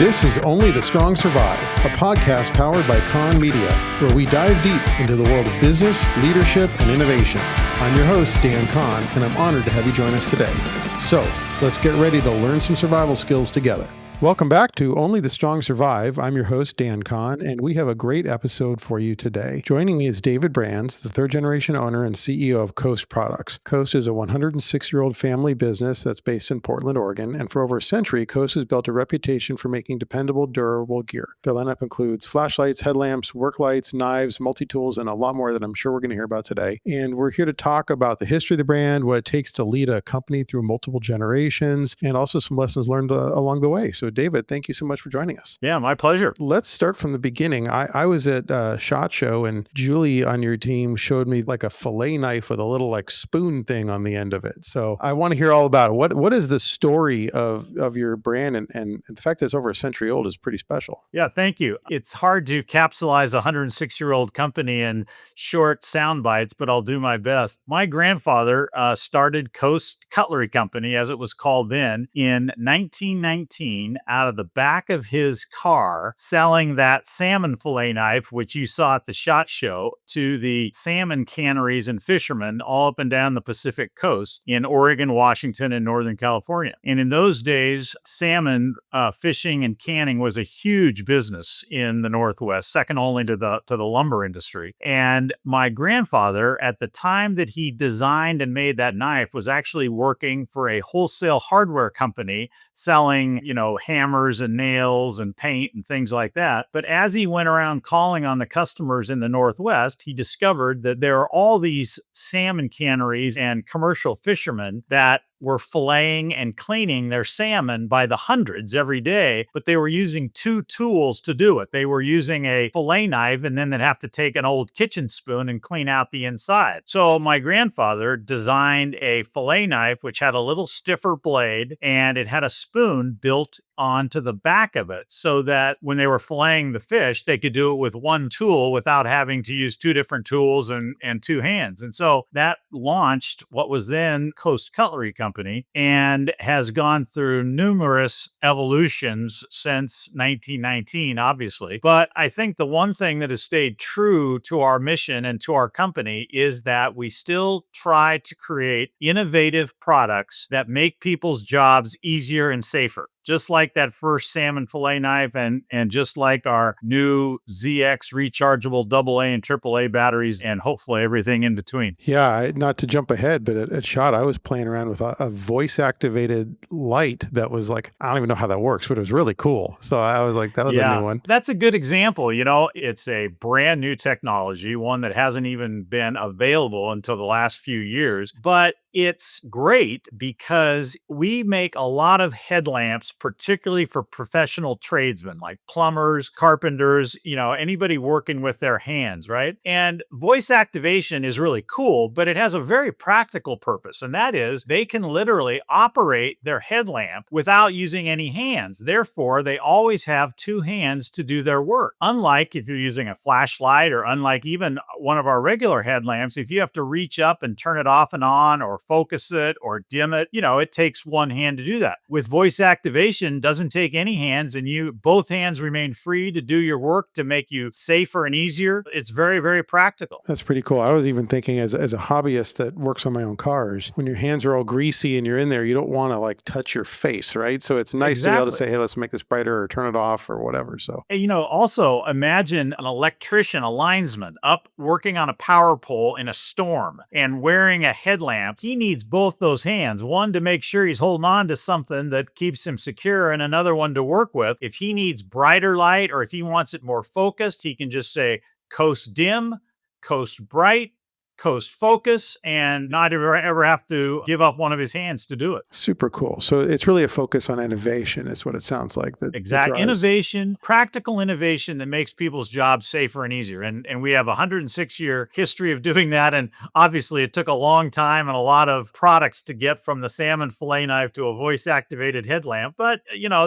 This is Only the Strong Survive, a podcast powered by Kahn Media, where we dive deep into the world of business, leadership, and innovation. I'm your host, Dan Kahn, and I'm honored to have you join us today. So, let's get ready to learn some survival skills together. Welcome back to Only the Strong Survive. I'm your host, Dan Kahn, and we have a great episode for you today. Joining me is David Brands, the third-generation owner and CEO of Coast Products. Coast is a 106-year-old family business that's based in Portland, Oregon, and for over a century, Coast has built a reputation for making dependable, durable gear. Their lineup includes flashlights, headlamps, work lights, knives, multi-tools, and a lot more that I'm sure we're going to hear about today. And we're here to talk about the history of the brand, what it takes to lead a company through multiple generations, and also some lessons learned along the way. So David, thank you so much for joining us. Yeah, my pleasure. Let's start from the beginning. I was at SHOT Show and Julie on your team showed me like a fillet knife with a little like spoon thing on the end of it. So I want to hear all about it. What is the story of your brand and the fact that it's over a century old is pretty special. Yeah, thank you. It's hard to capsulize a 106-year-old company in short sound bites, but I'll do my best. My grandfather started Coast Cutlery Company, as it was called then, in 1919 out of the back of his car, selling that salmon fillet knife, which you saw at the SHOT Show, to the salmon canneries and fishermen all up and down the Pacific coast in Oregon, Washington, and Northern California. And in those days, salmon fishing and canning was a huge business in the Northwest, second only to the lumber industry. And my grandfather, at the time that he designed and made that knife, was actually working for a wholesale hardware company selling, hammers and nails and paint and things like that. But as he went around calling on the customers in the Northwest, he discovered that there are all these salmon canneries and commercial fishermen that were filleting and cleaning their salmon by the hundreds every day, but they were using two tools to do it. They were using a fillet knife, and then they'd have to take an old kitchen spoon and clean out the inside. So my grandfather designed a fillet knife, which had a little stiffer blade, and it had a spoon built onto the back of it so that when they were filleting the fish, they could do it with one tool without having to use two different tools and two hands. And so that launched what was then Coast Cutlery Company and has gone through numerous evolutions since 1919, obviously. But I think the one thing that has stayed true to our mission and to our company is that we still try to create innovative products that make people's jobs easier and safer. Just like that first salmon fillet knife and just like our new ZX rechargeable AA and AAA batteries and hopefully everything in between. Yeah, not to jump ahead, but at SHOT, I was playing around with a voice-activated light that was like, I don't even know how that works, but it was really cool. So I was like, that was a new one. That's a good example. It's a brand new technology, one that hasn't even been available until the last few years, but it's great because we make a lot of headlamps, particularly for professional tradesmen like plumbers, carpenters, anybody working with their hands, right? And voice activation is really cool, but it has a very practical purpose. And that is they can literally operate their headlamp without using any hands. Therefore, they always have two hands to do their work. Unlike if you're using a flashlight or unlike even one of our regular headlamps, if you have to reach up and turn it off and on or focus it or dim it, it takes one hand to do that. With voice activation, doesn't take any hands and both hands remain free to do your work to make you safer and easier. It's very, very practical. That's pretty cool. I was even thinking as a hobbyist that works on my own cars, when your hands are all greasy and you're in there, you don't want to like touch your face, right? So it's nice to be able to say, hey, let's make this brighter or turn it off or whatever. So, also imagine an electrician, a linesman up working on a power pole in a storm and wearing a headlamp. He needs both those hands, one to make sure he's holding on to something that keeps him secure and another one to work with. If he needs brighter light or if he wants it more focused, he can just say coast dim, coast bright, coast focus, and not ever have to give up one of his hands to do it. Super cool. So it's really a focus on innovation is what it sounds like. Exactly. Innovation, practical innovation that makes people's jobs safer and easier. And we have a 106-year history of doing that. And obviously it took a long time and a lot of products to get from the salmon fillet knife to a voice-activated headlamp. But,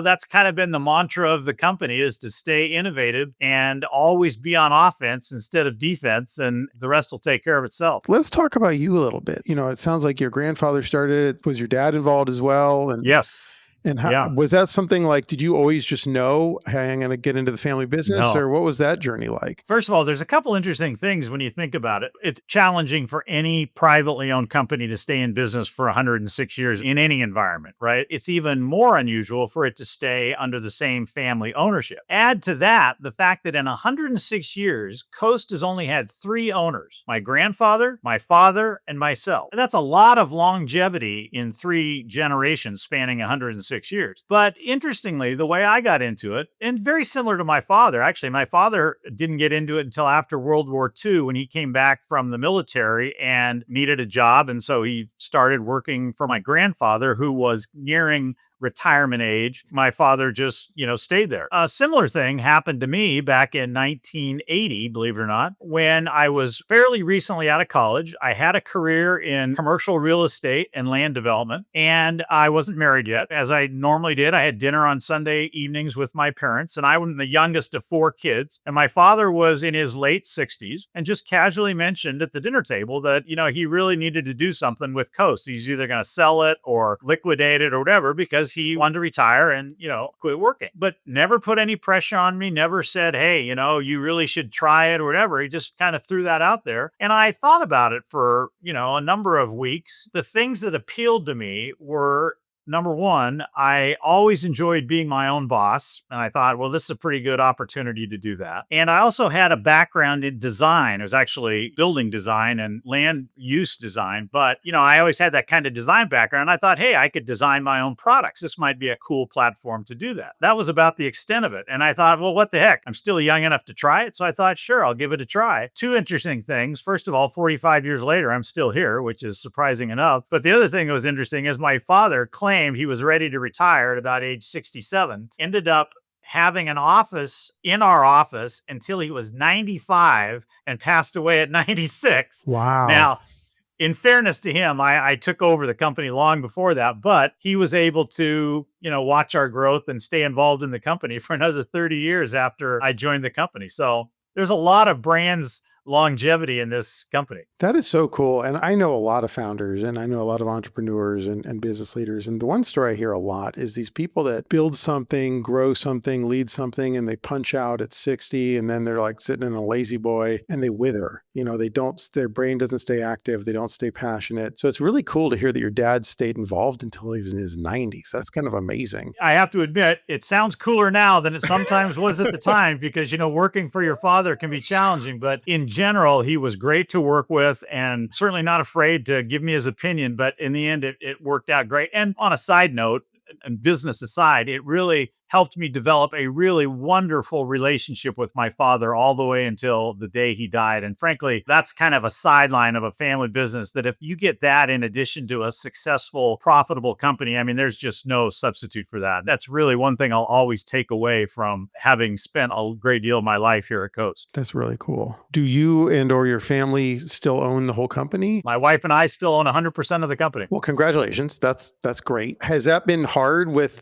that's kind of been the mantra of the company, is to stay innovative and always be on offense instead of defense, and the rest will take care of itself. Let's talk about you a little bit. It sounds like your grandfather started it. Was your dad involved as well? And yes. And how Yeah. was that something like, did you always just know, "Hey, I'm gonna get into the family business," No. or what was that journey like? First of all, there's a couple interesting things when you think about it. It's challenging for any privately owned company to stay in business for 106 years in any environment, right? It's even more unusual for it to stay under the same family ownership. Add to that the fact that in 106 years, Coast has only had three owners: my grandfather, my father, and myself. And that's a lot of longevity in three generations spanning 106 years. But interestingly, the way I got into it, and very similar to my father, actually, my father didn't get into it until after World War II when he came back from the military and needed a job. And so he started working for my grandfather, who was nearing retirement age. My father just, stayed there. A similar thing happened to me back in 1980, believe it or not, when I was fairly recently out of college. I had a career in commercial real estate and land development, and I wasn't married yet. As I normally did, I had dinner on Sunday evenings with my parents, and I was the youngest of four kids. And my father was in his late 60s and just casually mentioned at the dinner table that, he really needed to do something with Coast. He's either going to sell it or liquidate it or whatever, because he wanted to retire and, quit working, but never put any pressure on me, never said, hey, you really should try it or whatever. He just kind of threw that out there. And I thought about it for, a number of weeks. The things that appealed to me were, number one, I always enjoyed being my own boss. And I thought, well, this is a pretty good opportunity to do that. And I also had a background in design. It was actually building design and land use design. But, I always had that kind of design background. I thought, hey, I could design my own products. This might be a cool platform to do that. That was about the extent of it. And I thought, well, what the heck? I'm still young enough to try it. So I thought, sure, I'll give it a try. Two interesting things. First of all, 45 years later, I'm still here, which is surprising enough. But the other thing that was interesting is my father claimed he was ready to retire at about age 67, ended up having an office in our office until he was 95 and passed away at 96. Wow. Now, in fairness to him, I took over the company long before that, but he was able to, watch our growth and stay involved in the company for another 30 years after I joined the company. So there's a lot of brands longevity in this company. That is so cool. And I know a lot of founders and I know a lot of entrepreneurs and business leaders. And the one story I hear a lot is these people that build something, grow something, lead something, and they punch out at 60 and then they're like sitting in a lazy boy and they wither. They don't, their brain doesn't stay active. They don't stay passionate. So it's really cool to hear that your dad stayed involved until he was in his 90s. That's kind of amazing. I have to admit, it sounds cooler now than it sometimes was at the time, because, working for your father can be challenging. But in general, he was great to work with and certainly not afraid to give me his opinion. But in the end, it worked out great. And on a side note, and business aside, it really helped me develop a really wonderful relationship with my father all the way until the day he died. And frankly, that's kind of a sideline of a family business that if you get that in addition to a successful, profitable company, I mean, there's just no substitute for that. That's really one thing I'll always take away from having spent a great deal of my life here at Coast. That's really cool. Do you and or your family still own the whole company? My wife and I still own 100% of the company. Well, congratulations. That's great. Has that been hard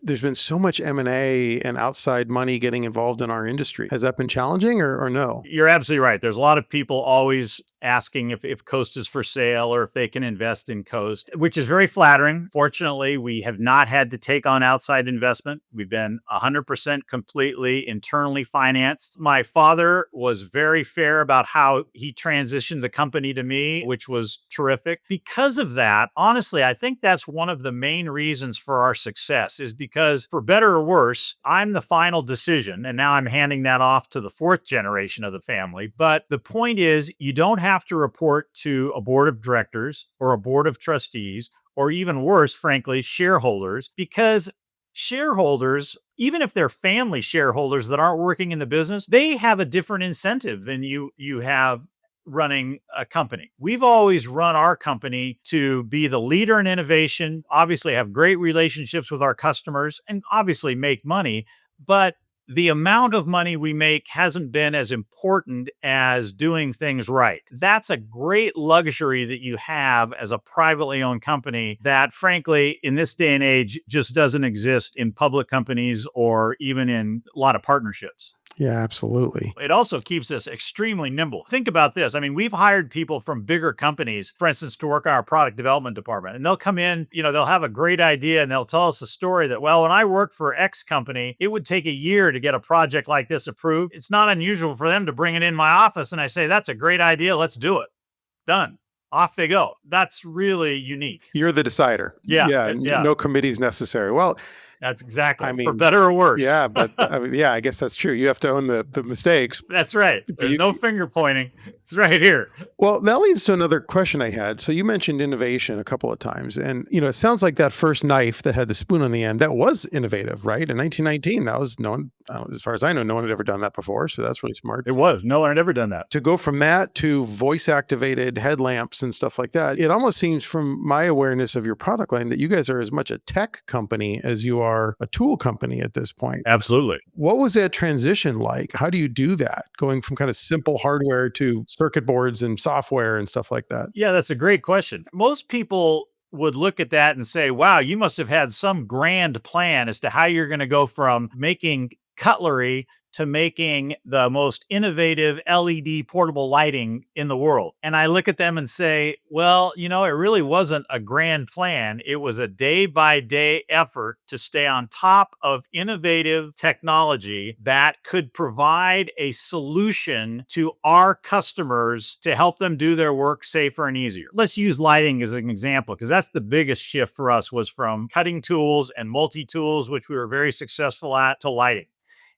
there's been so much M&A and outside money getting involved in our industry? Has that been challenging or no? You're absolutely right. There's a lot of people always asking if Coast is for sale or if they can invest in Coast, which is very flattering. Fortunately, we have not had to take on outside investment. We've been 100% completely internally financed. My father was very fair about how he transitioned the company to me, which was terrific. Because of that, honestly, I think that's one of the main reasons for our success, is because, for better or worse, I'm the final decision. And now I'm handing that off to the fourth generation of the family. But the point is, you don't have to report to a board of directors or a board of trustees, or even worse, frankly, shareholders, because shareholders, even if they're family shareholders that aren't working in the business, they have a different incentive than you have running a company. We've always run our company to be the leader in innovation, obviously have great relationships with our customers, and obviously make money. But the amount of money we make hasn't been as important as doing things right. That's a great luxury that you have as a privately owned company that, frankly, in this day and age, just doesn't exist in public companies or even in a lot of partnerships. Yeah, absolutely. It also keeps us extremely nimble. Think about this. I mean, we've hired people from bigger companies, for instance, to work on our product development department. And they'll come in, they'll have a great idea and they'll tell us a story that, well, when I worked for X company, it would take a year to get a project like this approved. It's not unusual for them to bring it in my office and I say, that's a great idea. Let's do it. Done. Off they go. That's really unique. You're the decider. Yeah. Yeah, Yeah. no committees necessary. Well, That's exactly I for mean, better or worse. yeah, but I mean, yeah, I guess that's true. You have to own the mistakes. That's right. But There's no finger pointing. It's right here. well, that leads to another question I had. So you mentioned innovation a couple of times, and it sounds like that first knife that had the spoon on the end, that was innovative, right? In 1919, that was no one, as far as I know, no one had ever done that before. So that's really smart. It was. No one had ever done that. To go from that to voice activated headlamps and stuff like that, it almost seems from my awareness of your product line that you guys are as much a tech company as you are a tool company at this point. Absolutely. What was that transition like? How do you do that? Going from kind of simple hardware to circuit boards and software and stuff like that? Yeah, that's a great question. Most people would look at that and say, wow, you must have had some grand plan as to how you're going to go from making cutlery to making the most innovative LED portable lighting in the world. And I look at them and say, well, it really wasn't a grand plan. It was a day by day effort to stay on top of innovative technology that could provide a solution to our customers to help them do their work safer and easier. Let's use lighting as an example, because that's the biggest shift for us, was from cutting tools and multi-tools, which we were very successful at, to lighting.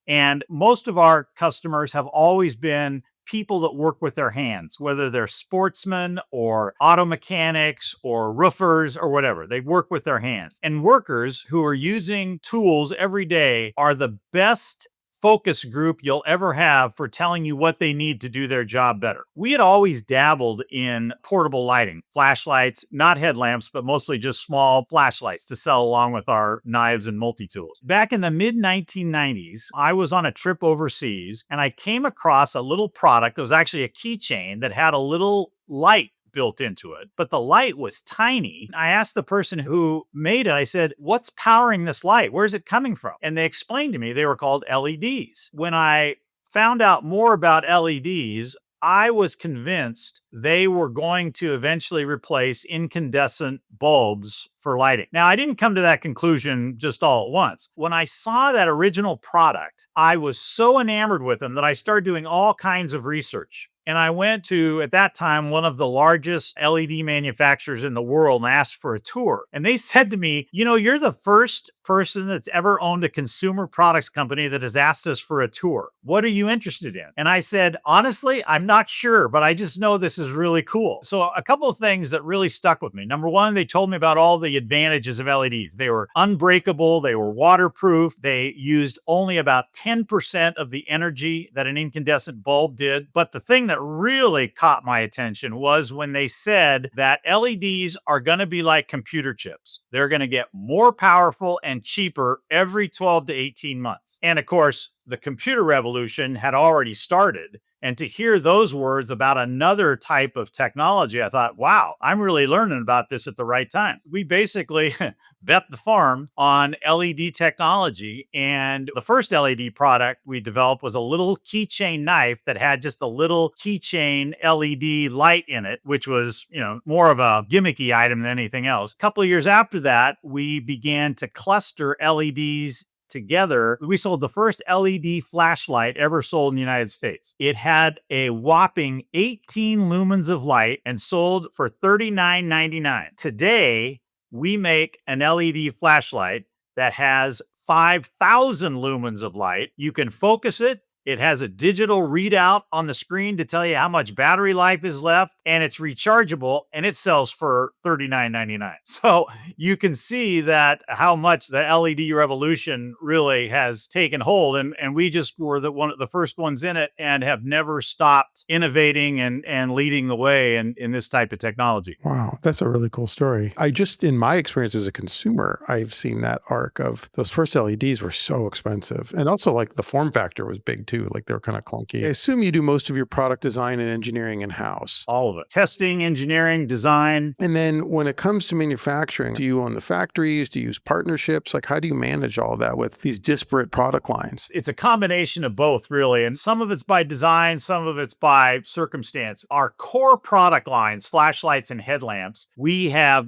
And most of our customers have always been people that work with their hands, whether they're sportsmen or auto mechanics or roofers or whatever. They work with their hands. And workers who are using tools every day are the best focus group you'll ever have for telling you what they need to do their job better. We had always dabbled in portable lighting, flashlights, not headlamps, but mostly just small flashlights to sell along with our knives and multi-tools. Back in the mid 1990s, I was on a trip overseas and I came across a little product that was actually a keychain that had a little light built into it, but the light was tiny. I asked the person who made it, I said, what's powering this light? Where's it coming from? And they explained to me they were called LEDs. When I found out more about LEDs, I was convinced they were going to eventually replace incandescent bulbs for lighting. Now, I didn't come to that conclusion just all at once. When I saw that original product, I was so enamored with them that I started doing all kinds of research. And I went to, at that time, one of the largest LED manufacturers in the world and asked for a tour. And they said to me, you're the first person that's ever owned a consumer products company that has asked us for a tour. What are you interested in? And I said, honestly, I'm not sure, but I just know this is really cool. So a couple of things that really stuck with me. Number one, they told me about all the advantages of LEDs. They were unbreakable. They were waterproof. They used only about 10% of the energy that an incandescent bulb did. But the thing that really caught my attention was when they said that LEDs are going to be like computer chips. They're going to get more powerful and cheaper every 12 to 18 months. And of course, the computer revolution had already started. And to hear those words about another type of technology, I thought, wow, I'm really learning about this at the right time. We basically bet the farm on LED technology. And the first LED product we developed was a little keychain knife that had just a little keychain LED light in it, which was, more of a gimmicky item than anything else. A couple of years after that, we began to cluster LEDs together. We sold the first LED flashlight ever sold in the United States. It had a whopping 18 lumens of light and sold for $39.99. Today, we make an LED flashlight that has 5,000 lumens of light. You can focus it. It has a digital readout on the screen to tell you how much battery life is left, and it's rechargeable, and it sells for $39.99. So you can see that how much the LED revolution really has taken hold, and we just were the first ones in it and have never stopped innovating and leading the way in this type of technology. Wow, that's a really cool story. In my experience as a consumer, I've seen that arc of those first LEDs were so expensive, and also like the form factor was big too. too. Like they're kind of clunky. I assume you do most of your product design and engineering in-house. All of it. Testing, engineering, design. And then when it comes to manufacturing, do you own the factories? Do you use partnerships? Like how do you manage all of that with these disparate product lines? It's a combination of both, really. And some of it's by design, some of it's by circumstance. Our core product lines, flashlights and headlamps, we have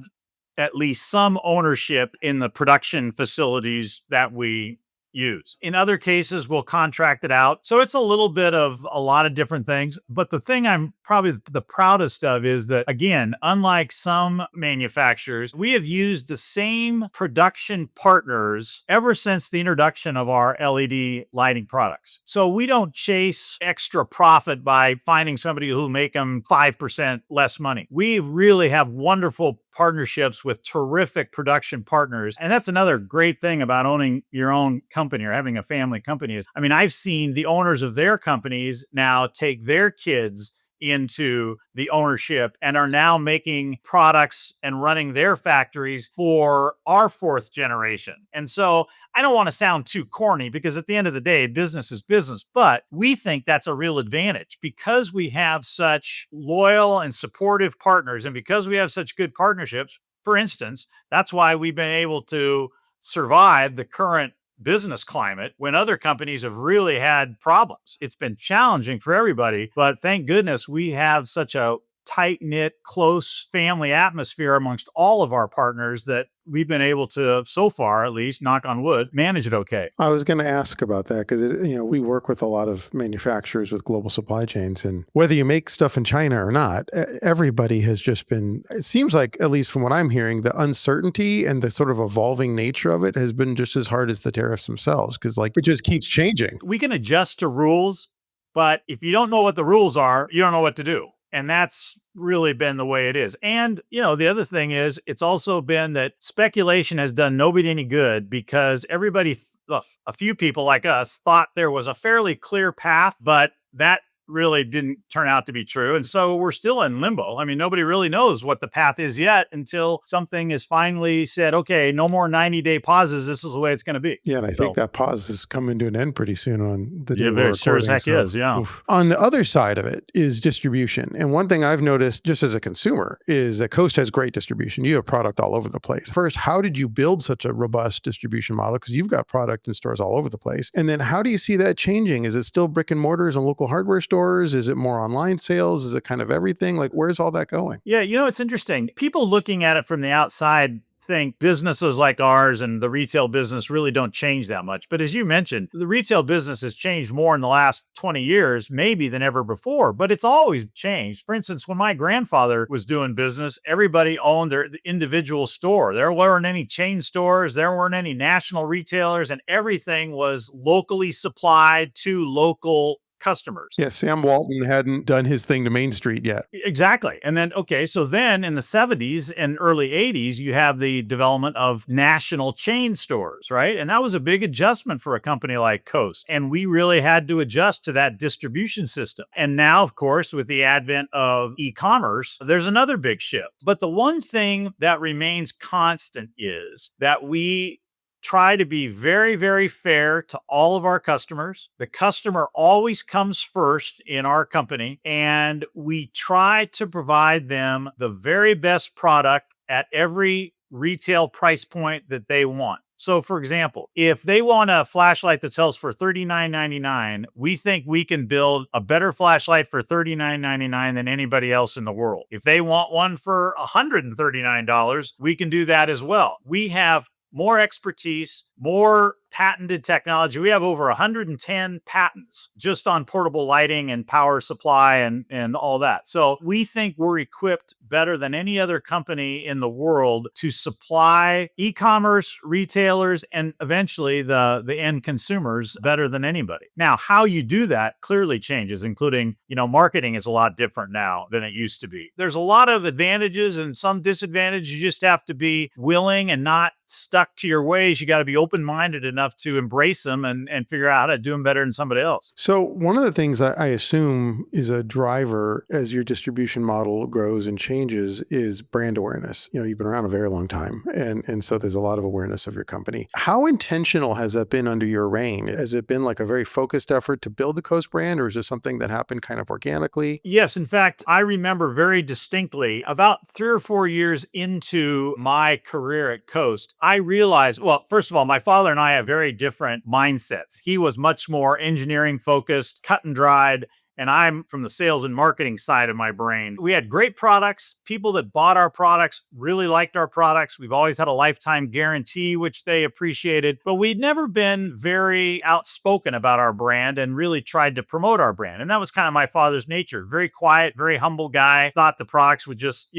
at least some ownership in the production facilities that we use. In other cases, we'll contract it out. So it's a little bit of a lot of different things. But the thing I'm probably the proudest of is that, again, unlike some manufacturers, we have used the same production partners ever since the introduction of our LED lighting products. So we don't chase extra profit by finding somebody who'll make them 5% less money. We really have wonderful partnerships with terrific production partners. And that's another great thing about owning your own company or having a family company is, I mean, I've seen the owners of their companies now take their kids into the ownership and are now making products and running their factories for our fourth generation. And so I don't want to sound too corny because at the end of the day, business is business, but we think that's a real advantage because we have such loyal and supportive partners. And because we have such good partnerships, for instance, that's why we've been able to survive the current business climate when other companies have really had problems. It's been challenging for everybody, but thank goodness we have such a tight-knit, close family atmosphere amongst all of our partners that we've been able to, so far at least, knock on wood, manage it okay. I was going to ask about that because we work with a lot of manufacturers with global supply chains, and whether you make stuff in China or not, everybody has just been. It seems like, at least from what I'm hearing, the uncertainty and the sort of evolving nature of it has been just as hard as the tariffs themselves because, like, it just keeps changing. We can adjust to rules, but if you don't know what the rules are, you don't know what to do. And that's really been the way it is. And, the other thing is, it's also been that speculation has done nobody any good because everybody, a few people like us, thought there was a fairly clear path, but that really didn't turn out to be true. And so we're still in limbo. I mean, nobody really knows what the path is yet until something is finally said, okay, no more 90-day pauses. This is the way it's going to be. Yeah, and I think that pause is coming to an end pretty soon on the day Yeah, we're very sure as recording. heck is, yeah. Oof. On the other side of it is distribution. And one thing I've noticed just as a consumer is that Coast has great distribution. You have product all over the place. First, how did you build such a robust distribution model? Because you've got product in stores all over the place. And then how do you see that changing? Is it still brick and mortars and local hardware stores? Is it more online sales? Is it kind of everything? Like, where's all that going? Yeah, it's interesting. People looking at it from the outside think businesses like ours and the retail business really don't change that much. But as you mentioned, the retail business has changed more in the last 20 years, maybe than ever before, but it's always changed. For instance, when my grandfather was doing business, everybody owned their individual store. There weren't any chain stores, there weren't any national retailers, and everything was locally supplied to local customers. Yeah, Sam Walton hadn't done his thing to Main Street yet. Exactly. And then, so then in the 70s and early 80s, you have the development of national chain stores, right? And that was a big adjustment for a company like Coast. And we really had to adjust to that distribution system. And now, of course, with the advent of e-commerce, there's another big shift. But the one thing that remains constant is that we try to be very, very fair to all of our customers. The customer always comes first in our company, and we try to provide them the very best product at every retail price point that they want. So, for example, if they want a flashlight that sells for $39.99, we think we can build a better flashlight for $39.99 than anybody else in the world. If they want one for $139, we can do that as well. We have more expertise, more patented technology. We have over 110 patents just on portable lighting and power supply and all that. So we think we're equipped better than any other company in the world to supply e-commerce, retailers, and eventually the end consumers better than anybody. Now, how you do that clearly changes, including, marketing is a lot different now than it used to be. There's a lot of advantages and some disadvantages. You just have to be willing and not stuck to your ways. You got to be open-minded enough to embrace them and figure out how to do them better than somebody else. So one of the things I assume is a driver as your distribution model grows and changes is brand awareness. You've been around a very long time, and so there's a lot of awareness of your company. How intentional has that been under your reign? Has it been like a very focused effort to build the Coast brand, or is it something that happened kind of organically? Yes, in fact, I remember very distinctly about 3 or 4 years into my career at Coast, I realized, well, first of all, my father and I have very different mindsets. He was much more engineering focused, cut and dried. And I'm from the sales and marketing side of my brain. We had great products. People that bought our products really liked our products. We've always had a lifetime guarantee, which they appreciated, but we'd never been very outspoken about our brand and really tried to promote our brand. And that was kind of my father's nature. Very quiet, very humble guy, thought the products would just,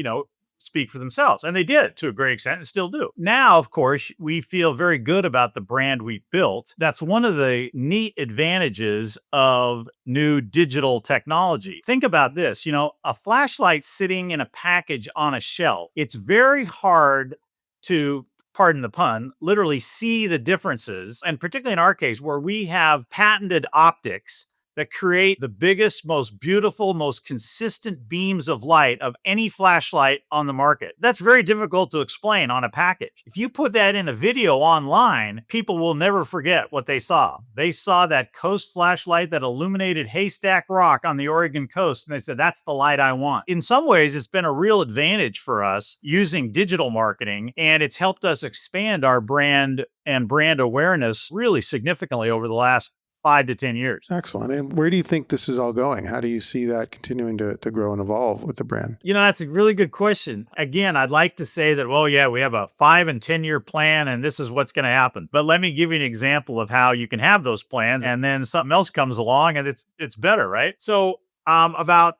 speak for themselves. And they did to a great extent and still do. Now, of course, we feel very good about the brand we built. That's one of the neat advantages of new digital technology. Think about this, a flashlight sitting in a package on a shelf. It's very hard to, pardon the pun, literally see the differences. And particularly in our case, where we have patented optics that create the biggest, most beautiful, most consistent beams of light of any flashlight on the market. That's very difficult to explain on a package. If you put that in a video online, people will never forget what they saw. They saw that Coast flashlight that illuminated Haystack Rock on the Oregon coast, and they said, that's the light I want. In some ways, it's been a real advantage for us using digital marketing, and it's helped us expand our brand and brand awareness really significantly over the last 5 to 10 years. Excellent. And where do you think this is all going? How do you see that continuing to grow and evolve with the brand? That's a really good question. Again, I'd like to say that, well, yeah, we have a 5 and 10 year plan and this is what's going to happen. But let me give you an example of how you can have those plans and then something else comes along and it's better, right? So about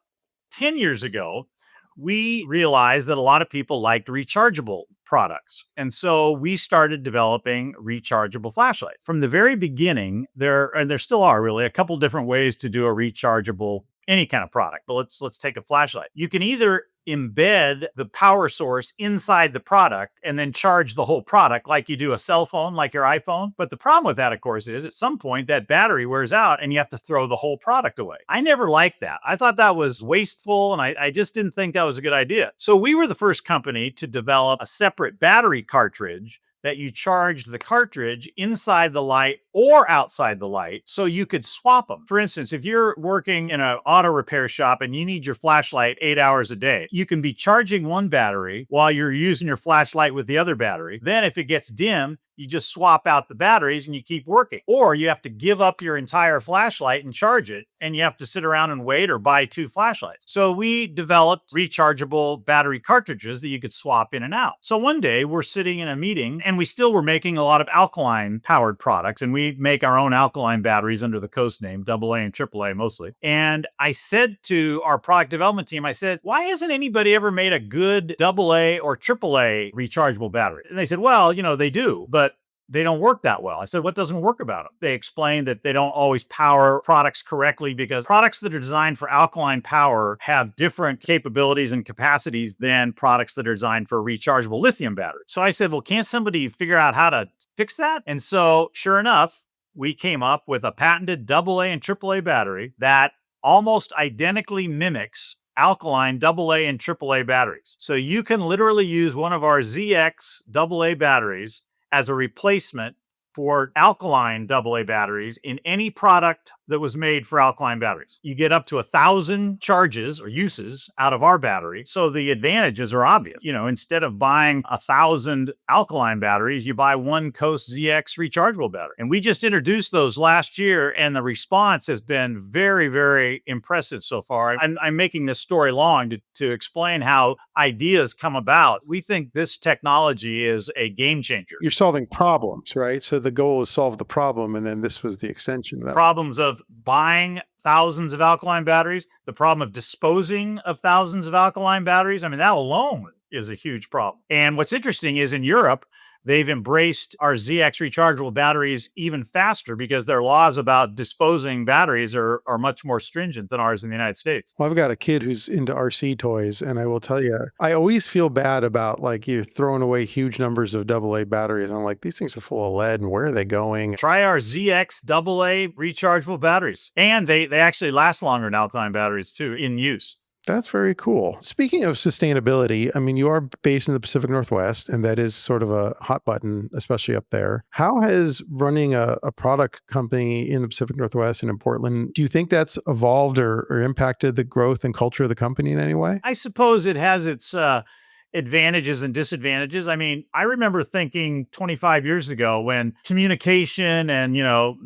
10 years ago, we realized that a lot of people liked rechargeable products. And so we started developing rechargeable flashlights. From the very beginning, there still are really a couple different ways to do a rechargeable any kind of product. But let's take a flashlight. You can either embed the power source inside the product and then charge the whole product like you do a cell phone, like your iPhone. But the problem with that, of course, is at some point that battery wears out and you have to throw the whole product away. I never liked that. I thought that was wasteful and I just didn't think that was a good idea. So we were the first company to develop a separate battery cartridge that you charged the cartridge inside the light or outside the light so you could swap them. For instance, if you're working in an auto repair shop and you need your flashlight 8 hours a day, you can be charging one battery while you're using your flashlight with the other battery. Then if it gets dim, you just swap out the batteries and you keep working. Or you have to give up your entire flashlight and charge it, and you have to sit around and wait or buy 2 flashlights. So we developed rechargeable battery cartridges that you could swap in and out. So one day we're sitting in a meeting and we still were making a lot of alkaline powered products, and we make our own alkaline batteries under the Coast name, AA and AAA mostly. And I said to our product development team, I said, why hasn't anybody ever made a good AA or AAA rechargeable battery? And they said, well, they do, but they don't work that well. I said, what doesn't work about them? They explained that they don't always power products correctly because products that are designed for alkaline power have different capabilities and capacities than products that are designed for rechargeable lithium batteries. So I said, well, can't somebody figure out how to fix that? And so sure enough, we came up with a patented AA and AAA battery that almost identically mimics alkaline AA and AAA batteries. So you can literally use one of our ZX AA batteries as a replacement for alkaline AA batteries in any product that was made for alkaline batteries. You get up to 1,000 charges or uses out of our battery. So the advantages are obvious. Instead of buying 1,000 alkaline batteries, you buy one Coast ZX rechargeable battery. And we just introduced those last year, and the response has been very, very impressive so far. I'm making this story long to explain how ideas come about. We think this technology is a game changer. You're solving problems, right? So the goal is solve the problem, and then this was the extension of that. Problems of buying thousands of alkaline batteries, the problem of disposing of thousands of alkaline batteries. I mean, that alone is a huge problem. And what's interesting is in Europe, they've embraced our ZX rechargeable batteries even faster because their laws about disposing batteries are much more stringent than ours in the United States. Well, I've got a kid who's into RC toys, and I will tell you, I always feel bad about like you throwing away huge numbers of AA batteries. I'm like, these things are full of lead, and where are they going? Try our ZX AA rechargeable batteries. And they actually last longer than Alkaline batteries too in use. That's very cool. Speaking of sustainability, I mean, you are based in the Pacific Northwest, and that is sort of a hot button, especially up there. How has running a product company in the Pacific Northwest and in Portland, do you think that's evolved or impacted the growth and culture of the company in any way? I suppose it has its advantages and disadvantages. I mean, I remember thinking 25 years ago when communication and,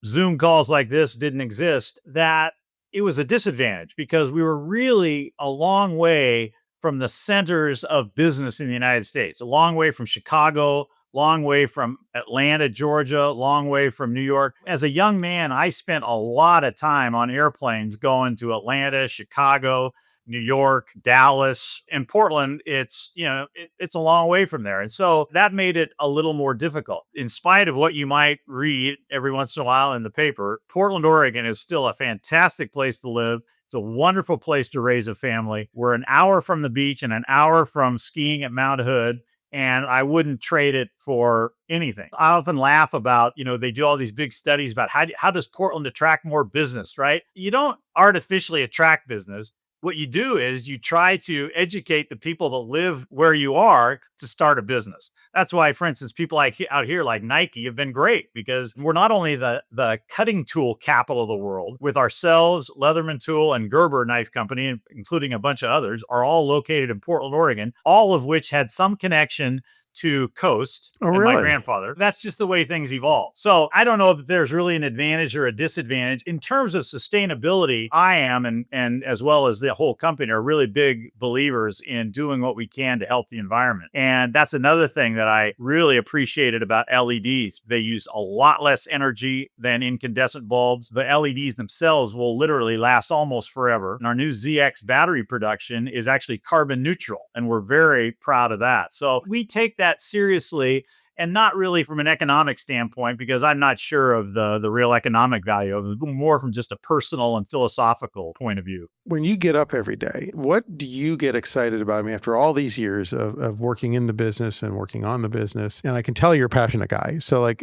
Zoom calls like this didn't exist, that it was a disadvantage because we were really a long way from the centers of business in the United States, a long way from Chicago, long way from Atlanta, Georgia, long way from New York. As a young man, I spent a lot of time on airplanes going to Atlanta, Chicago, New York, Dallas, and Portland. It's a long way from there. And so that made it a little more difficult. In spite of what you might read every once in a while in the paper, Portland, Oregon is still a fantastic place to live. It's a wonderful place to raise a family. We're an hour from the beach and an hour from skiing at Mount Hood. And I wouldn't trade it for anything. I often laugh about, they do all these big studies about how does Portland attract more business, right? You don't artificially attract business. What you do is you try to educate the people that live where you are to start a business. That's why, for instance, people like out here like Nike have been great because we're not only the cutting tool capital of the world with ourselves, Leatherman Tool and Gerber Knife Company, including a bunch of others, are all located in Portland, Oregon, all of which had some connection to Coast Oh, and my really? grandfather. That's just the way things evolve. So I don't know if there's really an advantage or a disadvantage. In terms of sustainability, I am and as well as the whole company are really big believers in doing what we can to help the environment. And that's another thing that I really appreciated about LEDs. They use a lot less energy than incandescent bulbs. The LEDs themselves will literally last almost forever. And our new ZX battery production is actually carbon neutral, and we're very proud of that. So we take that seriously, and not really from an economic standpoint, because I'm not sure of the real economic value of it, more from just a personal and philosophical point of view. When you get up every day, what do you get excited about? I mean, after all these years of working in the business and working on the business, and I can tell you're a passionate guy. So like,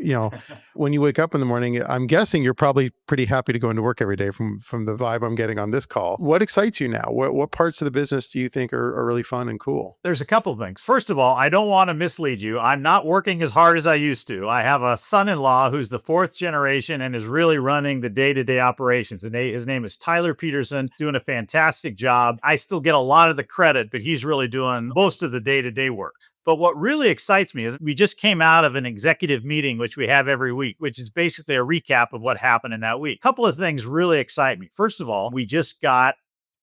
when you wake up in the morning, I'm guessing you're probably pretty happy to go into work every day from the vibe I'm getting on this call. What excites you now? What parts of the business do you think are really fun and cool? There's a couple of things. First of all, I don't want to mislead you. I'm not working as hard as I used to. I have a son-in-law who's the fourth generation and is really running the day-to-day operations. And his name is Tyler Peterson, doing a fantastic job. I still get a lot of the credit, but he's really doing most of the day-to-day work. But what really excites me is we just came out of an executive meeting, which we have every week, which is basically a recap of what happened in that week. A couple of things really excite me. First of all, we just got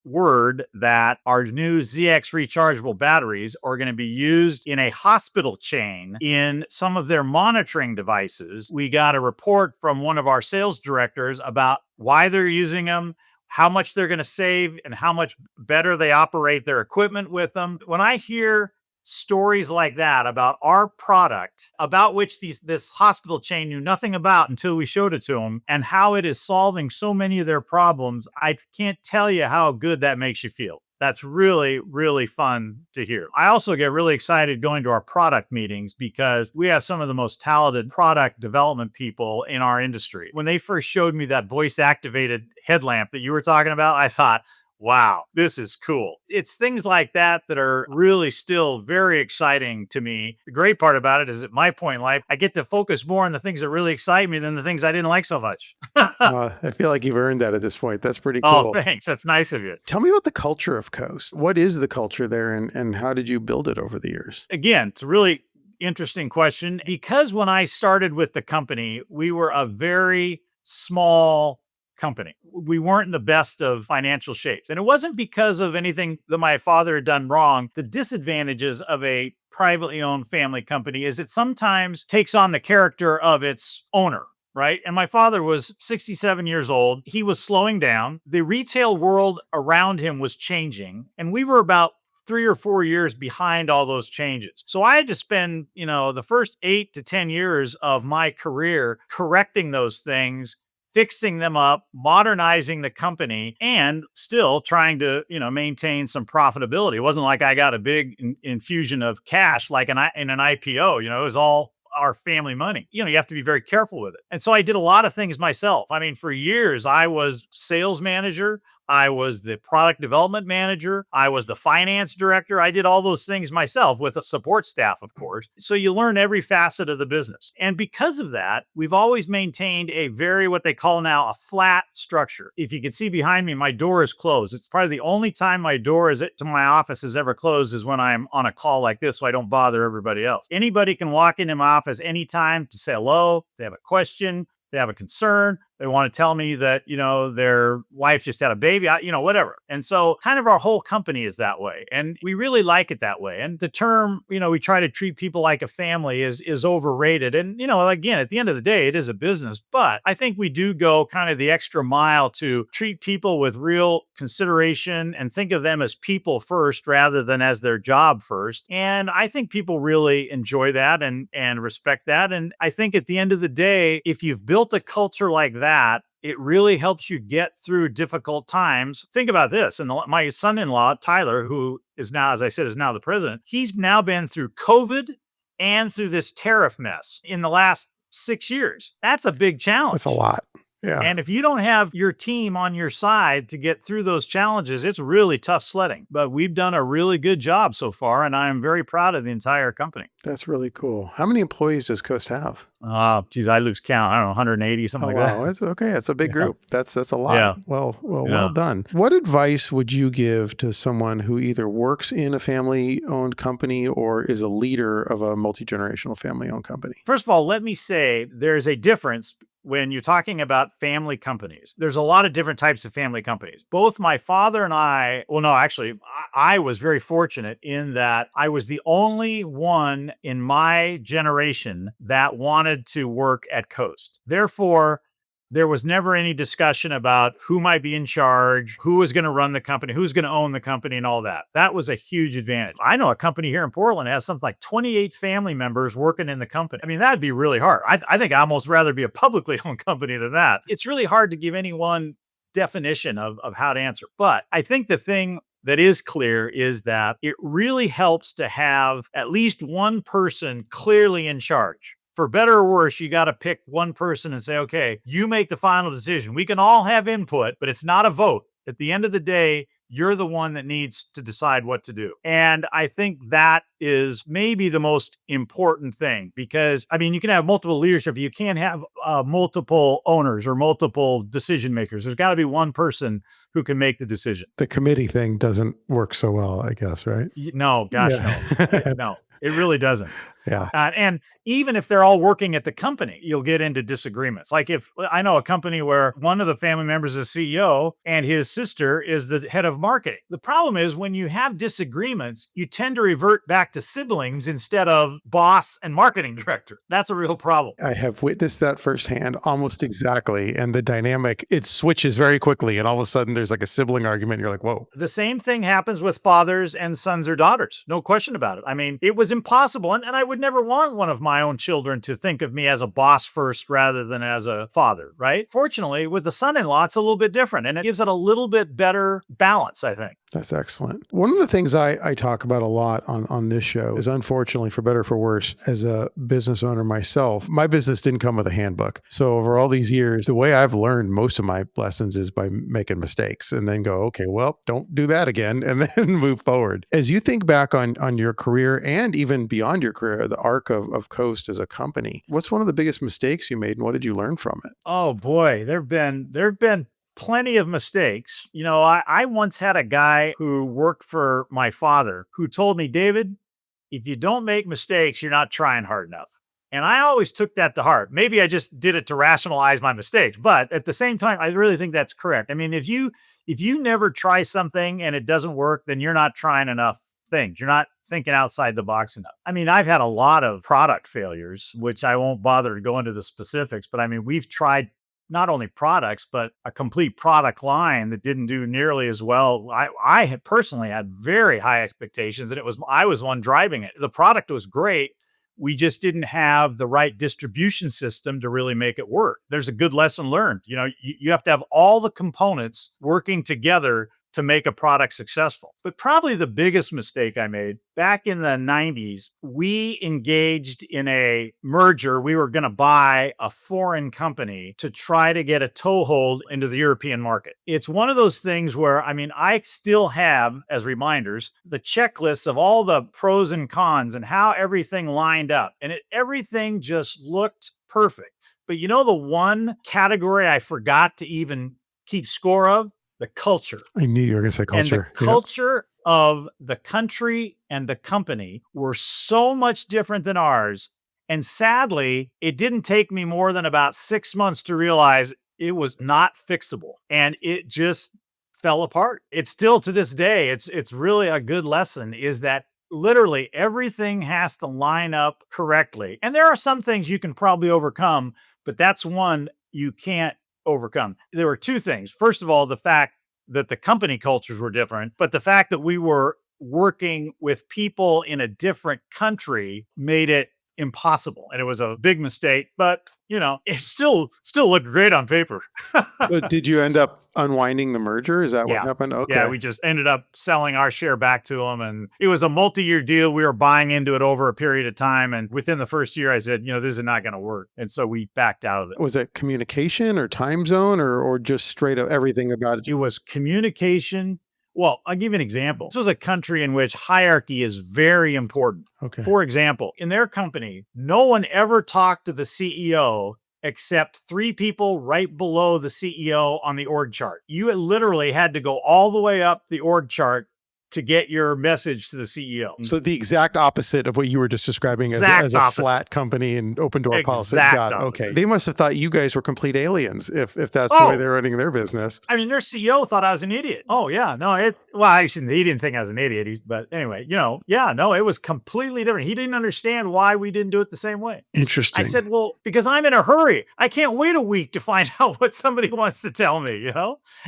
word that our new ZX rechargeable batteries are going to be used in a hospital chain in some of their monitoring devices. We got a report from one of our sales directors about why they're using them, how much they're going to save, and how much better they operate their equipment with them. When I hear stories like that about our product, about which this hospital chain knew nothing about until we showed it to them, and how it is solving so many of their problems, I can't tell you how good that makes you feel. That's really, really fun to hear. I also get really excited going to our product meetings because we have some of the most talented product development people in our industry. When they first showed me that voice activated headlamp that you were talking about, I thought, wow, this is cool. It's things like that that are really still very exciting to me. The great part about it is at my point in life, I get to focus more on the things that really excite me than the things I didn't like so much. I feel like you've earned that at this point. That's pretty Oh, cool. thanks. That's nice of you. Tell me about the culture of Coast. What is the culture there and how did you build it over the years? Again, it's a really interesting question because when I started with the company, we were a very small company. We weren't in the best of financial shapes. And it wasn't because of anything that my father had done wrong. The disadvantages of a privately owned family company is it sometimes takes on the character of its owner. Right. And my father was 67 years old. He was slowing down. The retail world around him was changing. And we were about 3 or 4 years behind all those changes. So I had to spend, the first 8 to 10 years of my career correcting those things, fixing them up, modernizing the company, and still trying to, maintain some profitability. It wasn't like I got a big infusion of cash like in an IPO. It was all our family money. You have to be very careful with it. And so I did a lot of things myself. I mean, for years, I was sales manager. I was the product development manager. I was the finance director. I did all those things myself with a support staff, of course. So you learn every facet of the business. And because of that, we've always maintained a very, what they call now, a flat structure. If you can see behind me, my door is closed. It's probably the only time my door to my office is ever closed is when I'm on a call like this, so I don't bother everybody else. Anybody can walk into my office anytime to say hello. They have a question. They have a concern. They want to tell me that, their wife just had a baby, whatever. And so kind of our whole company is that way. And we really like it that way. And the term, we try to treat people like a family is overrated. And, again, at the end of the day, it is a business. But I think we do go kind of the extra mile to treat people with real consideration and think of them as people first rather than as their job first. And I think people really enjoy that and respect that. And I think at the end of the day, if you've built a culture like that, it really helps you get through difficult times. Think about this. And my son-in-law, Tyler, who is now, as I said, is now the president, he's now been through COVID and through this tariff mess in the last 6 years. That's a big challenge. That's a lot. Yeah. And if you don't have your team on your side to get through those challenges, it's really tough sledding. But we've done a really good job so far, and I'm very proud of the entire company. That's really cool. How many employees does Coast have? Geez, I lose count. I don't know, 180, something like wow. that. It's okay. It's a big Yeah. group. That's a lot. Yeah. Well Yeah. done. What advice would you give to someone who either works in a family-owned company or is a leader of a multi-generational family-owned company? First of all, let me say there's a difference when you're talking about family companies. There's a lot of different types of family companies. Both my father and I was very fortunate in that I was the only one in my generation that wanted to work at Coast. Therefore, there was never any discussion about who might be in charge, who was going to run the company, who's going to own the company, and all that. That was a huge advantage. I know a company here in Portland has something like 28 family members working in the company. I mean, that'd be really hard. I think I'd almost rather be a publicly owned company than that. It's really hard to give any one definition of how to answer. But I think the thing that is clear is that it really helps to have at least one person clearly in charge. For better or worse, you got to pick one person and say, okay, you make the final decision. We can all have input, but it's not a vote. At the end of the day, you're the one that needs to decide what to do. And I think that is maybe the most important thing because, I mean, you can have multiple leadership. You can't have multiple owners or multiple decision makers. There's got to be one person who can make the decision. The committee thing doesn't work so well, I guess, right? No, gosh, Yeah. no. It really doesn't. Yeah. And even if they're all working at the company, you'll get into disagreements. Like if I know a company where one of the family members is CEO and his sister is the head of marketing. The problem is when you have disagreements, you tend to revert back to siblings instead of boss and marketing director. That's a real problem. I have witnessed that firsthand almost exactly. And the dynamic, it switches very quickly. And all of a sudden there's like a sibling argument. And you're like, whoa. The same thing happens with fathers and sons or daughters. No question about it. I mean, it was impossible. And I would never want one of my own children to think of me as a boss first rather than as a father, right? Fortunately, with the son-in-law, it's a little bit different and it gives it a little bit better balance, I think. That's excellent. One of the things I talk about a lot on this show is, unfortunately, for better or for worse, as a business owner myself, my business didn't come with a handbook. So over all these years, the way I've learned most of my lessons is by making mistakes and then go, okay, well, don't do that again, and then move forward. As you think back on your career and even beyond your career, the arc of Coast as a company, what's one of the biggest mistakes you made and what did you learn from it? Oh boy, there've been plenty of mistakes. I once had a guy who worked for my father who told me, David, if you don't make mistakes, you're not trying hard enough. And I always took that to heart. Maybe I just did it to rationalize my mistakes, but at the same time, I really think that's correct. I mean, if you never try something and it doesn't work, then you're not trying enough things. You're not thinking outside the box enough. I mean, I've had a lot of product failures, which I won't bother to go into the specifics, but I mean, we've tried not only products, but a complete product line that didn't do nearly as well. I had personally had very high expectations, and I was one driving it. The product was great. We just didn't have the right distribution system to really make it work. There's a good lesson learned. You have to have all the components working together to make a product successful. But probably the biggest mistake I made back in the 90s, we engaged in a merger. We were going to buy a foreign company to try to get a toehold into the European market. It's one of those things where, I still have, as reminders, the checklists of all the pros and cons and how everything lined up. And everything just looked perfect. But the one category I forgot to even keep score of? The culture. I knew you were going to say culture. And the culture of the country and the company were so much different than ours. And sadly, it didn't take me more than about 6 months to realize it was not fixable. And it just fell apart. It's still to this day, it's really a good lesson, is that literally everything has to line up correctly. And there are some things you can probably overcome, but that's one you can't overcome. There were two things. First of all, the fact that the company cultures were different, but the fact that we were working with people in a different country made it impossible. And it was a big mistake, but it still looked great on paper. So did you end up unwinding the merger? Is that what happened? Okay. Yeah, we just ended up selling our share back to them. And it was a multi-year deal. We were buying into it over a period of time. And within the first year, I said, this is not going to work. And so we backed out of it. Was it communication or time zone or just straight up everything about it? It was communication. Well, I'll give you an example. This was a country in which hierarchy is very important. Okay. For example, in their company, no one ever talked to the CEO except 3 people right below the CEO on the org chart. You literally had to go all the way up the org chart to get your message to the CEO. So the exact opposite of what you were just describing as a flat company and open door policy. Got it. Okay. They must have thought you guys were complete aliens if that's the way they're running their business. Their CEO thought I was an idiot. Oh yeah, no, he didn't think I was an idiot. But anyway, it was completely different. He didn't understand why we didn't do it the same way. Interesting. I said, well, because I'm in a hurry. I can't wait a week to find out what somebody wants to tell me,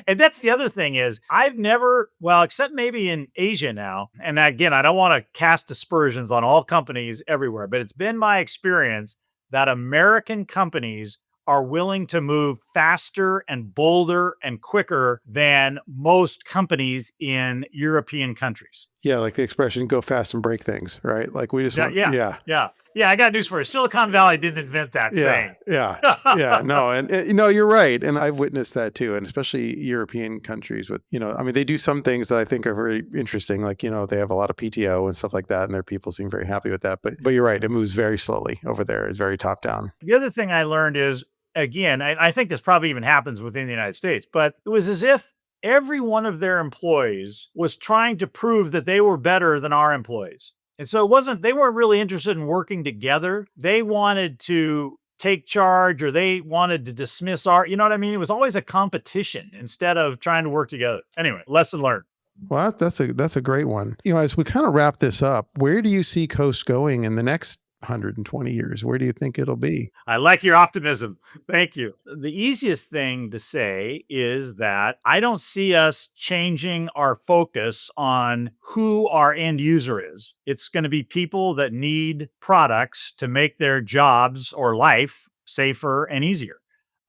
And that's the other thing is I've never, except maybe in Asia now. And again, I don't want to cast aspersions on all companies everywhere, but it's been my experience that American companies are willing to move faster and bolder and quicker than most companies in European countries. Yeah, like the expression, go fast and break things, right? Like we just want, Yeah, I got news for you. Silicon Valley didn't invent that saying. Yeah, no, and you're right. And I've witnessed that too. And especially European countries with, they do some things that I think are very interesting. Like, they have a lot of PTO and stuff like that. And their people seem very happy with that. But you're right. It moves very slowly over there. It's very top down. The other thing I learned is, again, I think this probably even happens within the United States, but it was as if every one of their employees was trying to prove that they were better than our employees. And so they weren't really interested in working together. They wanted to take charge or they wanted to dismiss you know what I mean? It was always a competition instead of trying to work together. Anyway, lesson learned. Well, that's a great one. As we kind of wrap this up, where do you see Coast going in the next 120 years? Where do you think it'll be? I like your optimism. Thank you. The easiest thing to say is that I don't see us changing our focus on who our end user is. It's going to be people that need products to make their jobs or life safer and easier.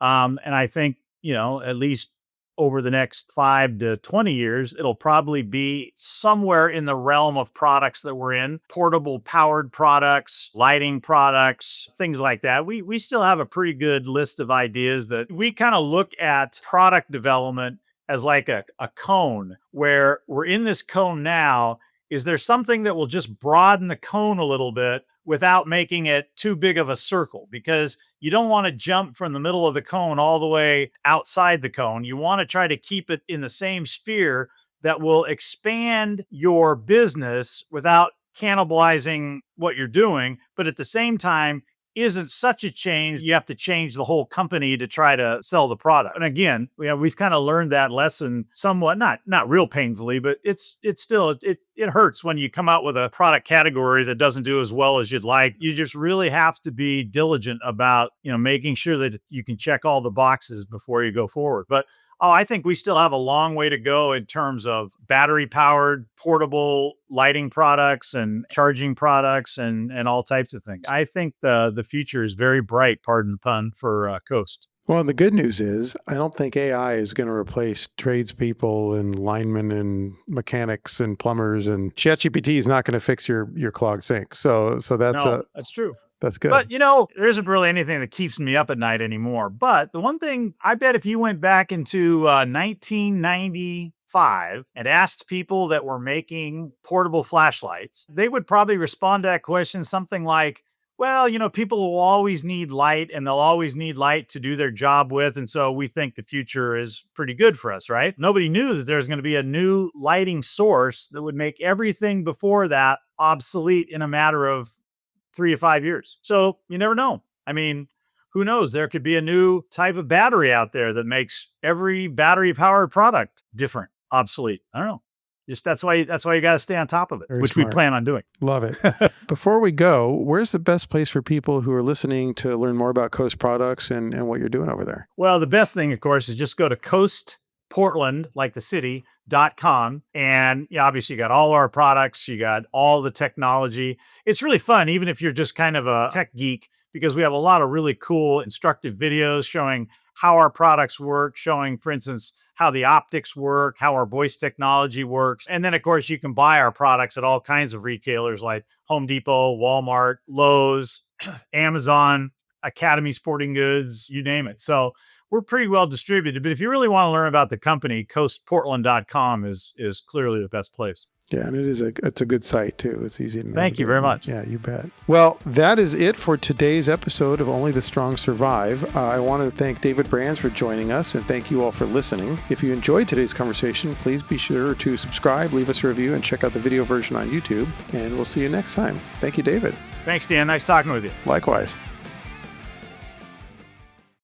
And I think, at least over the next 5 to 20 years, it'll probably be somewhere in the realm of products that we're in, portable powered products, lighting products, things like that. We still have a pretty good list of ideas that we kind of look at product development as like a cone where we're in this cone now. Is there something that will just broaden the cone a little bit without making it too big of a circle? Because you don't want to jump from the middle of the cone all the way outside the cone. You want to try to keep it in the same sphere that will expand your business without cannibalizing what you're doing, but at the same time, isn't such a change. You have to change the whole company to try to sell the product. And again, we've kind of learned that lesson somewhat, not real painfully, but it's still, it hurts when you come out with a product category that doesn't do as well as you'd like. You just really have to be diligent about, making sure that you can check all the boxes before you go forward. But I think we still have a long way to go in terms of battery powered portable lighting products and charging products and all types of things. I think the future is very bright, pardon the pun, for Coast. Well, and the good news is I don't think AI is going to replace tradespeople and linemen and mechanics and plumbers, and ChatGPT is not going to fix your clogged sink. So that's that's true. That's good. But, there isn't really anything that keeps me up at night anymore. But the one thing, I bet if you went back into 1995 and asked people that were making portable flashlights, they would probably respond to that question something like, well, people will always need light and they'll always need light to do their job with. And so we think the future is pretty good for us, right? Nobody knew that there's going to be a new lighting source that would make everything before that obsolete in a matter of 3 to 5 years. So you never know. I mean, who knows? There could be a new type of battery out there that makes every battery powered product different, obsolete. I don't know. Just that's why you got to stay on top of it, which we plan on doing. Love it. Before we go, where's the best place for people who are listening to learn more about Coast products and what you're doing over there? Well, the best thing, of course, is just go to Portland, like the city.com. And obviously you got all our products, you got all the technology. It's really fun, even if you're just kind of a tech geek, because we have a lot of really cool, instructive videos showing how our products work, showing, for instance, how the optics work, how our voice technology works. And then, of course, you can buy our products at all kinds of retailers like Home Depot, Walmart, Lowe's, Amazon, Academy Sporting Goods, you name it. So we're pretty well distributed. But if you really want to learn about the company, coastportland.com is clearly the best place. Yeah, and it's a good site too. It's easy to navigate. Thank you very much. Yeah, you bet. Well, that is it for today's episode of Only the Strong Survive. I want to thank David Brands for joining us, and thank you all for listening. If you enjoyed today's conversation, please be sure to subscribe, leave us a review, and check out the video version on YouTube. And we'll see you next time. Thank you, David. Thanks, Dan. Nice talking with you. Likewise.